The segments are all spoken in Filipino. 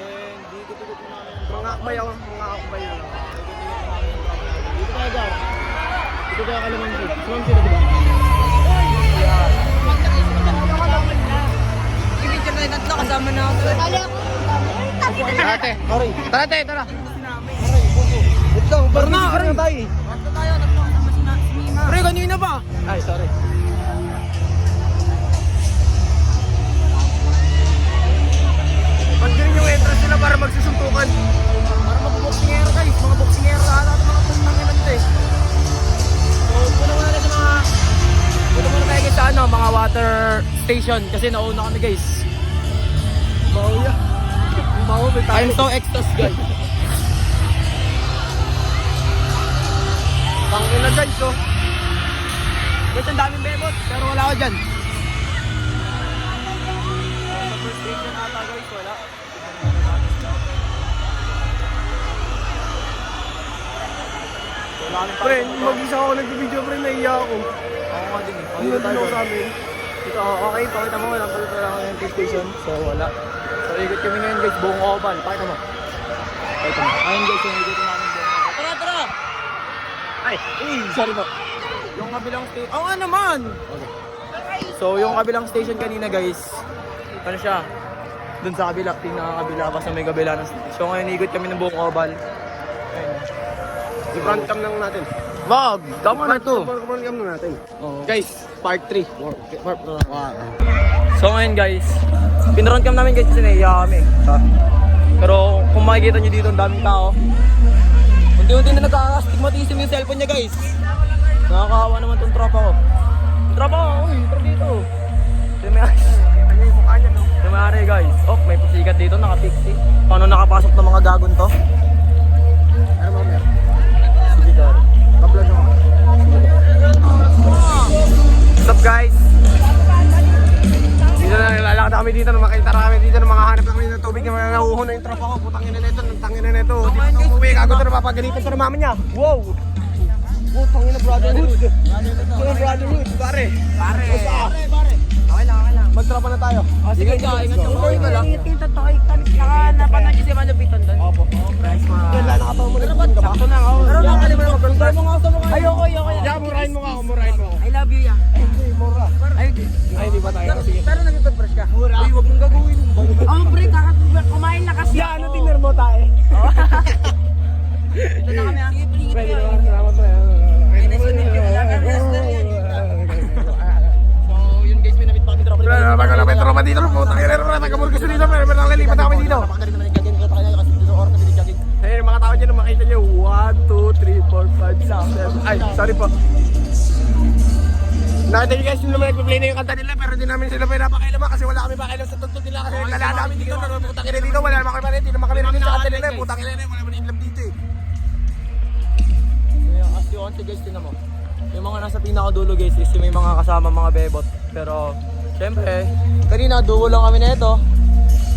And dito-dito po namin. Mga akbay ako, mga akbay na lang. Dito tayo Gar. Dito tayo kalaman dito. Sumam sila diba? Picture na tatlo kasama na ako. Ate, sorry. Tara ate, tara. Ito, barna, tayo. Tatlo tayo, tatlo kasama si Mima. Pre, kanina pa. Ay, sorry. Pag ganyan yung entrance nila para magsusuntukan. Para mag-boxingero guys, mga boxingero lahat at mga puntang inante. So, puno muna tayo sa mga... Puno muna tayo guys sa ano, mga water station kasi nauna kami guys. Bawya. I'm so exhausted guys. Pangina guys oh. Guys, ang daming bebot, pero wala ako dyan. Sa first station ata guys, wala. Pre, mag-isa ako nag-video pre, naiya ako. Ako nga din eh. Dito tayo sa amin. Dito, okay, pakita mo, walang palit wala ako ng first station. So wala. So ikot kami ngayon guys, buong oval. Pakita mo. Pakita mo. Ayun guys, yung ikot namin buong oval. Tara, tara! Ay, sorry po. Yung kabilang station, oo nga naman! Okay. So yung kabilang station kanina guys, ano siya? Doon sa kabila, pinakakabila pa sa may kabila ng station. So ngayon ikot kami ng buong oval. Ayun. I-front cam lang natin. Wag! Tama na to. I-front cam na natin. Guys, part 3. So ngayon guys, pinront cam namin guys kasi naiya kami. Pero kung makikita nyo dito, ang daming tao. Unti-unti na nagkakastigmatism yung cellphone niya guys. Nakakaawa naman tong tropa ko. Yung tropa ko, uy, tara dito. Tumari guys. Oh, may pasikat dito, naka-pixie. Paano nakapasok ng mga gagon to? Ano ba meron? Sige dar. Kabla nyo. What's up guys? Dito na nilalakad kami dito, makita kami dito, makahanap kami ng tubig na nahuho na yung tropa ko. Putang ina nito, nagtangin na nito. Dito na umuwi, kago ito na papagalitan ito na mama niya. Wow! Putang ina brotherhood. Brotherhood, pare. Pare. Okay lang. Magtropa na tayo. Sige, ingat yung mga ito lang. Ingat to kay nakanapan na si Malupitan doon. Opo. Guys, yan lang, nakatawa mo na yung ka ba? Sakto na ako. Pero nakali mo na mag-control mo nga sa mukha. Ayoko. Ya, murahin mo nga ako, murahin mo ako. I love you ya. Mura. Ay, di ba tayo? Sige. Pero nag-toothbrush ka. Uy, wag mong gagawin. Oh, pre, kumain na kasi. Ya, ano dinner mo tayo? Ito na kami ha. Sige, pringit Pwede kayo. naman, salamat pre. Nice to meet you. Wrestler yan. So, yun guys, may namit pa kami tropa. Bago na may tropa dito, putang ina rin, taga-Burgos dito, pero nalilipat na kami dito. Napakadali naman yung gagawin kita kanya kasi dito oras kami nagagawin. Ayun, mga tao dyan, makita nyo, 1, 2, 3, 4, 5, 6, 7, ay, sorry po. Nakita nyo guys, yung naman nagpa-play na yung kanta nila, pero di namin sila pinapakailaman kasi wala kami pakailam sa tuntun nila kasi naglalala namin dito, putang ina dito, wala naman kami parin, di naman kami rin sa kanta nila, putang ina rin, wala naman inlam dito eh. As you want to guys, tinan mo. Yung mga nasa pinakadulo guys is yung may mga kasama mga bebot. Pero, syempre, kanina duo lang kami na ito.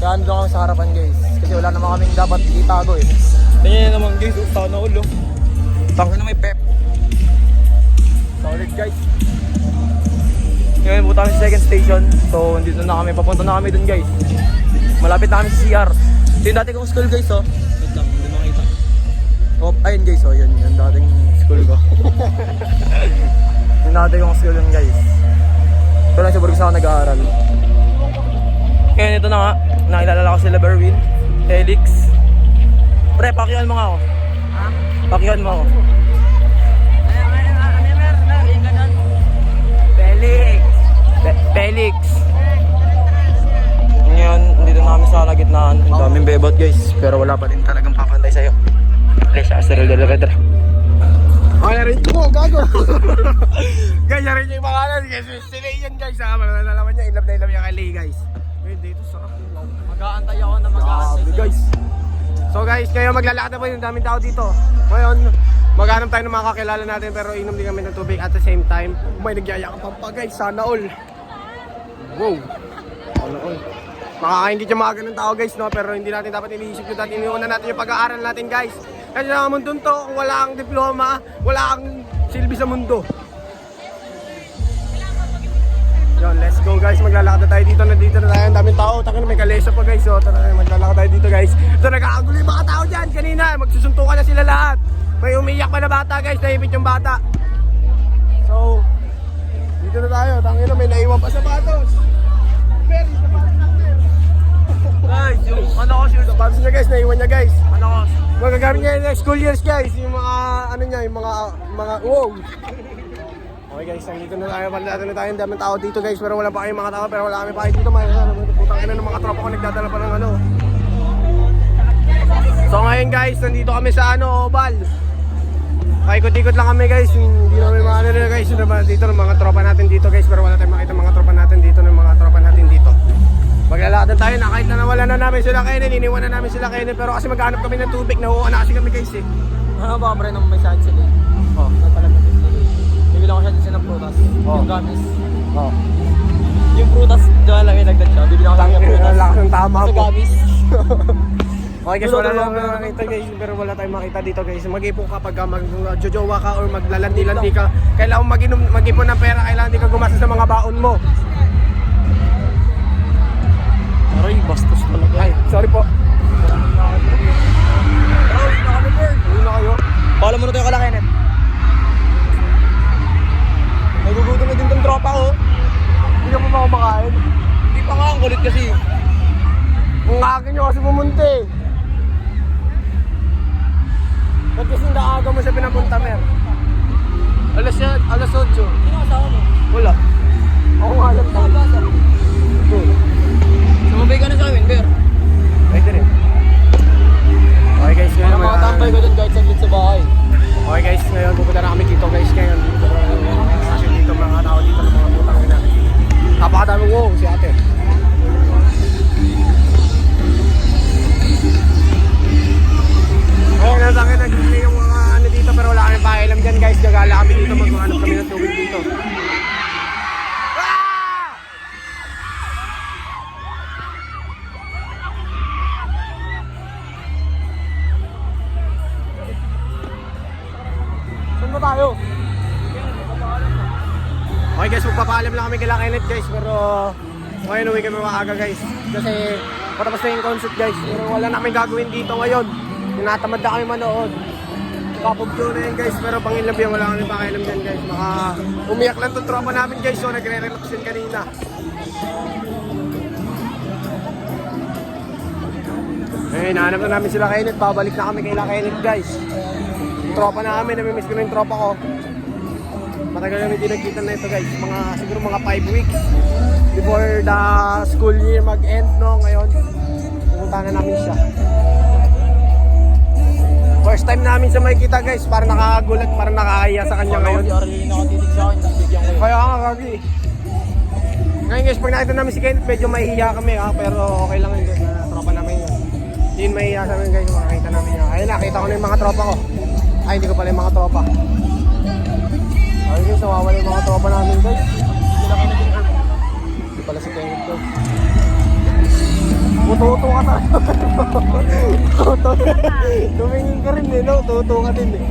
Kaya ando kami sa harapan guys. Kasi wala naman kaming dapat itago eh. Ganyan naman guys, sana ulo. Tangin na may pep. Solid guys. Ngayon po tayo sa second station. So, dito na kami. Papunta na kami dun guys. Malapit na kami sa CR. Ito yung dati kong school guys oh. Wait lang, hindi makita. Oh, ayun guys oh, yun. Yung dating school ko. Yung dati kong school yun guys. Ito lang sa Burgos ako nag-aaral. Ngayon ito na nga. Nakilala ko sila Berwin, Felix. Pre, pakihan mo nga ako. Ha? Pakihan mo ako. Yung ganon. Felix! Felix! Ngayon, dito na kami sa gitnaan. Ang daming bebot guys. Pero wala pa rin talagang papantay sa'yo. Lesya, Asterel de la Pedra. Okay, na rin mo, gago! Guys, na rin yung pangalan. Si Ray yan guys. Malalaman niya, ilab na ilab yung kay Ray guys. Ngayon, dito sarap yung love. Mag-aantay ako na mag-aantay guys. So guys, ngayon maglalakad na po yung daming tao dito. Ngayon, maghanap tayo ng mga kakilala natin pero inom din kami ng tubig at the same time. May nagyayakap pa guys, sana all. Wow! Sana all. Makakaindi dyan mga ganun tao guys, no? Pero hindi natin dapat iniisip yun. Dati iniuna natin yung pag-aaral natin guys. Kasi sa mundo to, kung wala kang diploma, wala kang silbi sa mundo. Yun, let's go guys. Maglalakad na tayo dito. Nandito na tayo. Ang daming tao. Takin may kalesa pa guys. So, tara, maglalakad tayo dito guys. So, nagkakagulo yung mga tao dyan. Kanina, magsusuntukan na sila lahat. May umiyak pa na bata guys. Naipit yung bata. So, dito na tayo. Tangin na, may naiwan pa sapatos. Very sapatos natin. Guys, yung ano ko shoes. Sapatos niya guys. Naiwan niya guys. Ano ko? Magagamit niya yung next school years guys. Yung mga, ano niya, yung mga, wow. Okay guys, nandito na tayo. Bandado na tayo. Ang daming tao dito guys. Pero wala pa kayong mga tao. Pero wala kami pa kayo dito. Putang ina ng mga tropa ko. Nagdadala pa ng ano. So ngayon guys, nandito kami sa ano, Oval. Paikot-ikot lang kami guys. Hindi namin maano na guys. Dito ng mga tropa natin dito guys. Pero wala tayong makita mga tropa natin dito. Ng mga tropa natin dito. Maglalakad tayo na kahit na nawala na namin sila kainin. Iniwan na namin sila kainin. Pero kasi maghanap kami ng tubig. Nahuha na kasi kami guys eh. Ano ba, pre, nung may saan sila? Oh. Bibili ko siya din siya ng prutas. Yung gamis. Oh. Yung prutas, dyan lang ilagdag siya. Bibili ko siya ng prutas. Lakas ng tama Sa mo. gamis. Okay guys, wala lang makita guys. Pero wala tayong makita dito guys. Mag-ipon ka pag magjojowa ka or maglalandi-landi ka. Kailangan mag-ipon ng pera. Kailangan di ka gumasa sa mga baon mo. Aray, bastos talaga. Ay, sorry po. Uy na kami, Bird. Uwi na kayo. Pala mo na tayo kalakinet. Nagugutom na din tong tropa ko. Hindi ka pa ba kumakain? Hindi pa nga, ang kulit kasi. Ang akin nyo kasi pumunta eh. Ba't kasi naaga mo siya pinapunta, Mer? Alas 8. Sino kasama mo? Wala. Ako nga alam tayo. Sumabay ka na sa amin, Bear. Pwede rin. Okay guys, ngayon Para makatambay ko dun kahit saglit sa bahay. Okay guys, ngayon pupunta na kami dito guys. Ngayon kasi dito mga tao dito ng mga putang ina. Napakadami, wow, si ate. Ngayon nasangin nag-play yung mga ano dito pero wala kami pakialam dyan guys. Gagala kami dito, maghanap kami ng tubig dito. Saan ba tayo? Okay guys, magpapaalam lang kami kila Kenneth guys. Pero ngayon uwi kami maaga guys. Kasi patapos na yung concert guys. Pero wala na kami gagawin dito ngayon. Tinatamad na kami manood. Kapag-show na yan guys. Pero pang-inlove yan, wala kami pakialam dyan guys. Baka umiyak lang itong tropa namin guys. So nagre-relax yun kanina. Eh, nahanap na namin sila Kenneth. Babalik na kami kila Kenneth guys. Tropa namin, namimiss ko na yung tropa ko. Matagal namin din nagkita na ito guys. Siguro mga 5 weeks before the school year mag-end, no? Ngayon, pumunta na namin siya. First time namin siya makikita guys. Parang nakakagulat, parang nakakaya sa kanya ngayon. Si Arlene nakatitig sa akin, bibigyan ko yun. Kaya nga kagi. Ngayon guys, pag nakita namin si Kenneth, medyo mahihiya kami ha. Pero okay lang yun guys, na tropa namin yun. Hindi yun mahihiya sa amin guys, makakita namin yun. Ayun, nakita ko na yung mga tropa ko. Ay, hindi ko pala yung mga tropa. Ayun guys, nawawala yung mga tropa namin guys. Sila kayo naging earth. Hindi pala si Kenneth guys. Tuto ka talaga. Tumingin ka rin eh, no? Tuto ka din eh.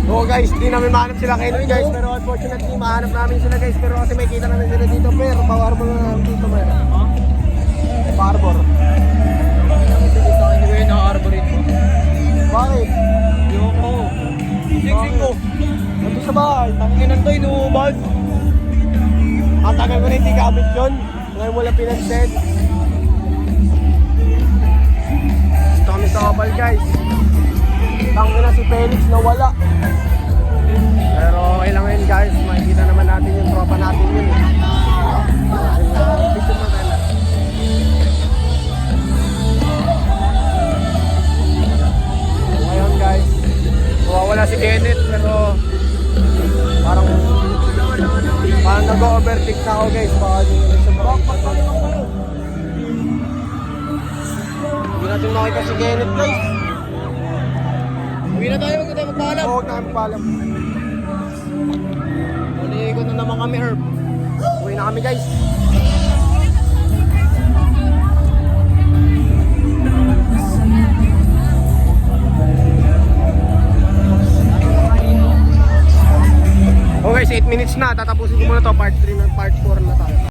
Oo guys, di namin mahanap sila Kenneth guys. Pero unfortunately, mahanap namin sila guys. Pero kasi may kita namin sila dito. Pero pawarbor na namin dito, Mer. Pawarbor. Bibigyan sa akin ni Kuya naka-arbor ito. Bakit? Yoko. Siksik ko. Nandun sa bahay. Tanginan to, inuubad. Ang tagal ko na hindi gamit yun. Ngayon wala pinag-set. Dito kami sa Oval guys. Tangin na si Felix na wala. Pero okay lang yun guys. Makikita naman natin yung tropa natin yun. Picture mo tayo. Ngayon guys, wala si Kenneth pero parang nag-overtake na ako guys. Baka di na siya hindi natin makita si Kenneth guys. Uwi na tayo, huwag tayo magpaalam. Huwag na kami paalam. Uliikot na naman kami, Herb. Uwi na kami guys. Okay, 8 minutes na. Tatapusin ko muna to. Part 3 na part 4 na tayo.